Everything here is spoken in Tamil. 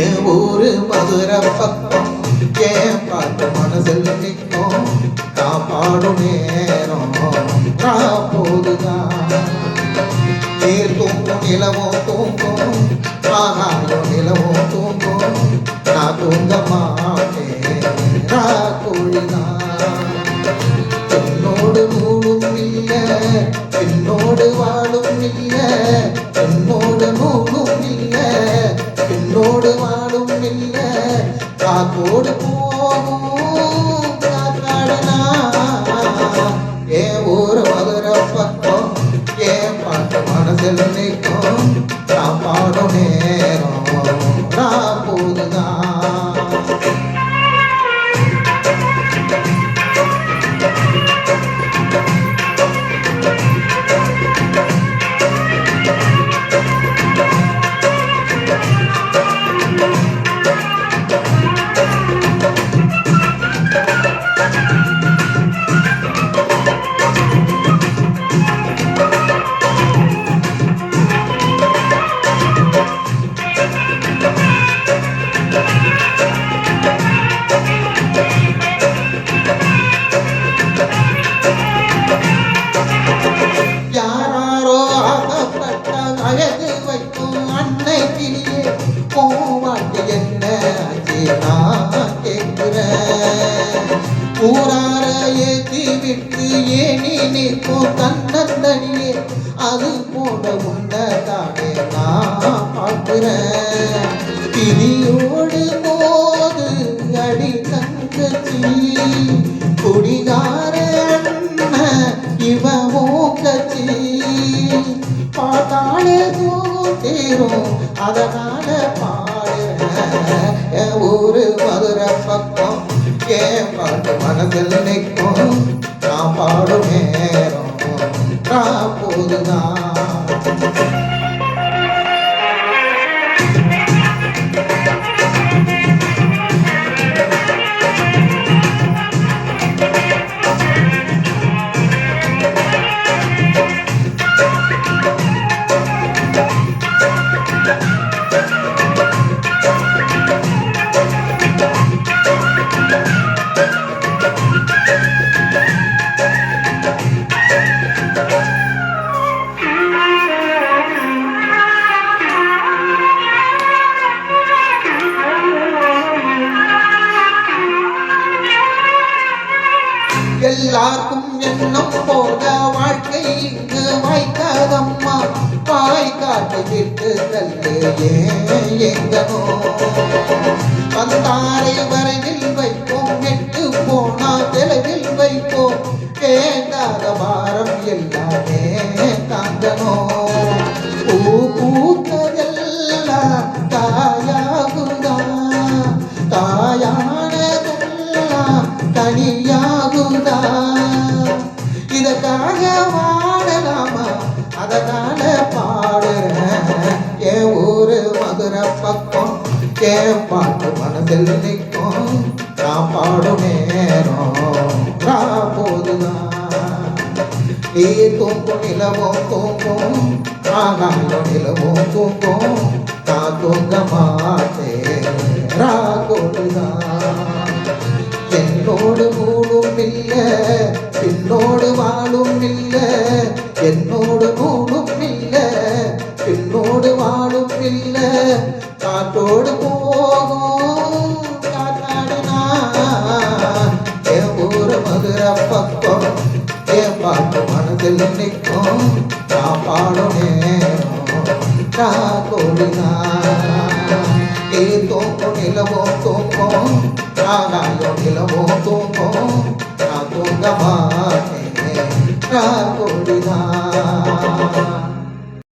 என் ஊரு மதுரை பக்கம் என் பாட்டு மனசில் நிற்கும் காப்பாடும் நேரம் போதுதான் நீர் தூங்கும் நிலவும் தூங்கும் ஆகாயம் நிலவும் தூங்கும் நான் தூங்க மாட்டேன் கூழிதான் என்னோடு நூலும் இல்லை என்னோடு வாழும் இல்லை என்னோடு நூலும் இல்லை என்னோடு வாழும் இல்லை காத்தோடு போகும் காத்தாடனா என் ஊர் மதுரை பக்கம் என் பாட்டு மனசில் நிற்கும் நான் பாடும் நேரம் நான் போதுதான் ஊரார ஏற்றி விட்டு ஏனி நிற்கும் தன்னந்தனியே அது போல உன்னதானே நான் பார்க்கிறேன் பிரியோடு போது அடி தங்கச்சி குடிகார இவ மூக்கச்சி பாட்டாளே தூரும் அதனால பாடுறேன் என் ஊரு மதுரை பக்கம் என் பாட்டு மனதில் நிற்கும் நான் பாடும் நேரம் நான் போதுதான் எல்லாருக்கும் எண்ணம் போல வாழ்க்கை இங்கு வாய்க்காதம்மா வாய்க்காட்டை விட்டு தள்ளு எங்கனோ வந்தாரை வரைவில் வைப்போம் எட்டு போனா தெளிவில் வைப்போம் வேண்டாத வாரம் எல்லாமே தாங்கனோ பூ பூத்ததெல்லாம் தாயாகுதா தாயானதெல்லாம் தனியாகுதா இதற்காக வாழலாமா அதனால பாடுறேன் என் ஊரு மதுரை பக்கம் என் பாட்டு மனதில் நிற்கும் நான் பாடும் நேரம் நான் போதுதான் நீ தூங்கும் நிலவும் தூங்கும் ஆகாயம் நிலவும் தூங்கும் நான் தூங்க மாட்டேன் ராகோடுதான் என்னோடு நூலும் இல்லை பின்னோடு வாழும் இல்லை என்னோடு நூலும் இல்லை பின்னோடு வாழும் இல்லை காற்றோடு போகும் காத்தாடுனா என் ஊர் மதுரை பக்கம் என் பாட்டு மனதில் நிற்கும் நான் பாடும் நேரம் நான் கோடிதான் நீ தூங்கும் நிலவும் தூங்கும் ஆகாயம் நிலவும் தூங்கும் நான் தூங்க மாட்டேன் நான் கோடிதான்